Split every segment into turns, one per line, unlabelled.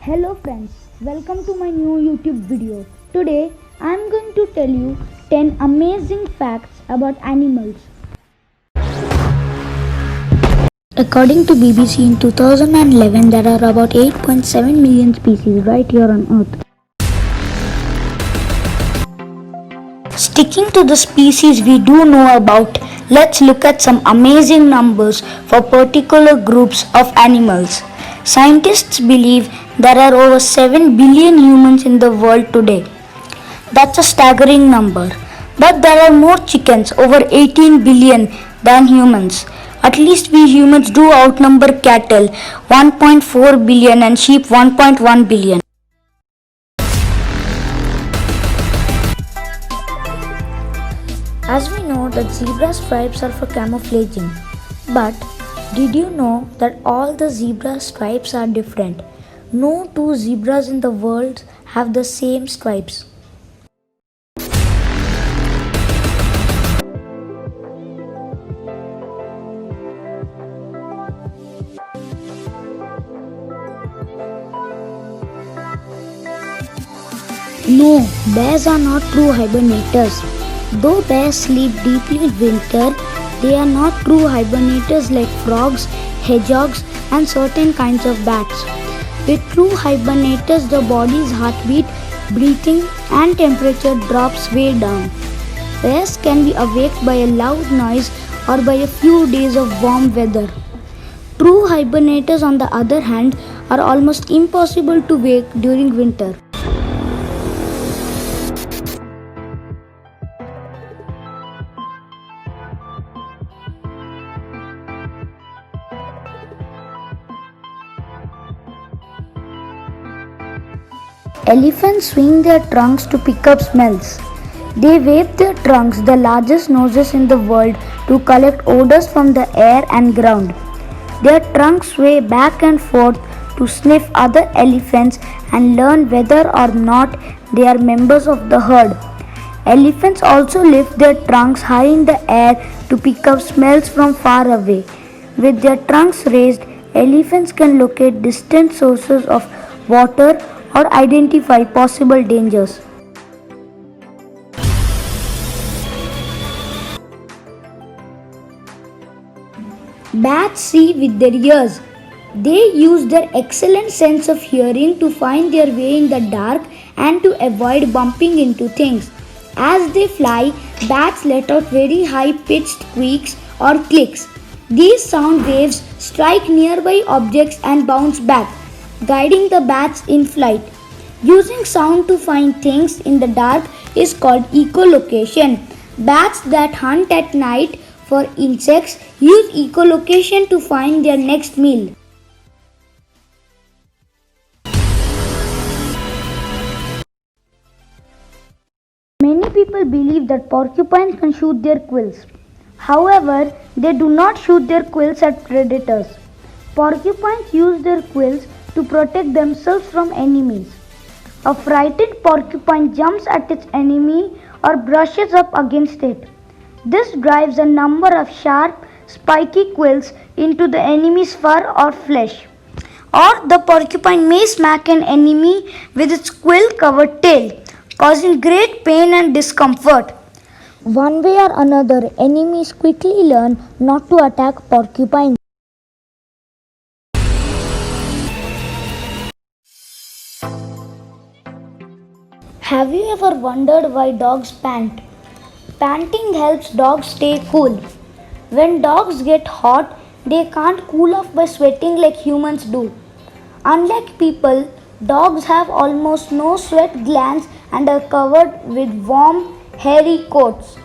Hello friends, welcome to my new YouTube video. Today I am going to tell you 10 amazing facts about animals. According to BBC in 2011 there are about 8.7 million species right here on earth. Sticking to the species we do know about, let's look at some amazing numbers for particular groups of animals. Scientists believe there are over 7 billion humans in the world today. That's a staggering number. But there are more chickens, over 18 billion, than humans. At least we humans do outnumber cattle, 1.4 billion, and sheep, 1.1 billion. As we know that zebra stripes are for camouflaging. But did you know that all the zebra stripes are different? No two zebras in the world have the same stripes. No, bears are not true hibernators. Though bears sleep deeply in winter, they are not true hibernators like frogs, hedgehogs, and certain kinds of bats. With true hibernators, the body's heartbeat, breathing, and temperature drops way down. Bears can be awake by a loud noise or by a few days of warm weather. True hibernators, on the other hand, are almost impossible to wake during winter. Elephants swing their trunks to pick up smells. They wave their trunks, the largest noses in the world, to collect odors from the air and ground. Their trunks sway back and forth to sniff other elephants and learn whether or not they are members of the herd. Elephants also lift their trunks high in the air to pick up smells from far away. With their trunks raised, elephants can locate distant sources of water or identify possible dangers. Bats see with their ears. They use their excellent sense of hearing to find their way in the dark and to avoid bumping into things. As they fly, bats let out very high-pitched squeaks or clicks. These sound waves strike nearby objects and bounce back, guiding the bats in flight. Using sound to find things in the dark is called echolocation. Bats that hunt at night for insects use echolocation to find their next meal. Many people believe that porcupines can shoot their quills. However, they do not shoot their quills at predators. Porcupines use their quills to protect themselves from enemies. A frightened porcupine jumps at its enemy or brushes up against it. This drives a number of sharp, spiky quills into the enemy's fur or flesh. Or the porcupine may smack an enemy with its quill-covered tail, causing great pain and discomfort. One way or another, enemies quickly learn not to attack porcupines. Have you ever wondered why dogs pant? Panting helps dogs stay cool. When dogs get hot, they can't cool off by sweating like humans do. Unlike people, dogs have almost no sweat glands and are covered with warm, hairy coats.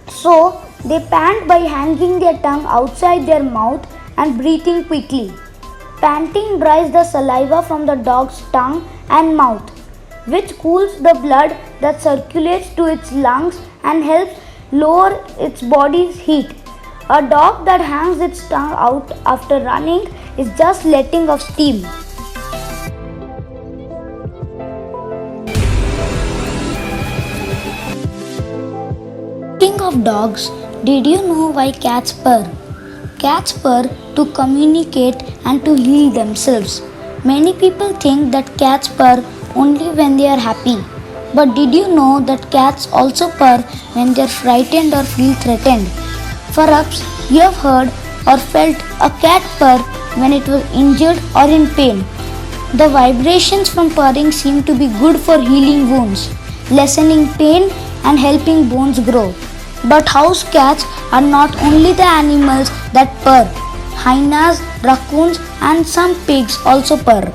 So, they pant by hanging their tongue outside their mouth and breathing quickly. Panting dries the saliva from the dog's tongue and mouth, which cools the blood that circulates to its lungs and helps lower its body's heat. A dog that hangs its tongue out after running is just letting off steam. Speaking of dogs, did you know why cats purr? Cats purr to communicate and to heal themselves. Many people think that cats purr only when they are happy. But did you know that cats also purr when they are frightened or feel threatened? Perhaps you have heard or felt a cat purr when it was injured or in pain. The vibrations from purring seem to be good for healing wounds, lessening pain, and helping bones grow. But house cats are not only the animals that purr. Hyenas, raccoons, and some pigs also purr.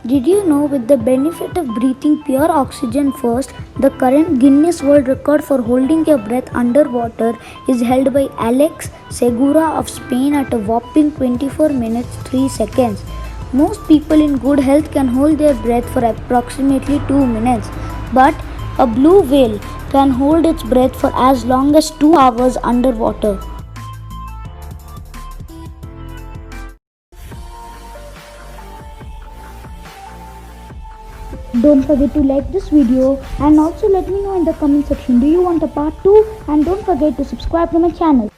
Did you know, with the benefit of breathing pure oxygen first, the current Guinness World Record for holding your breath underwater is held by Alex Segura of Spain at a whopping 24 minutes 3 seconds. Most people in good health can hold their breath for approximately 2 minutes, but a blue whale can hold its breath for as long as 2 hours underwater. Don't forget to like this video and also let me know in the comment section, do you want a part 2, and don't forget to subscribe to my channel.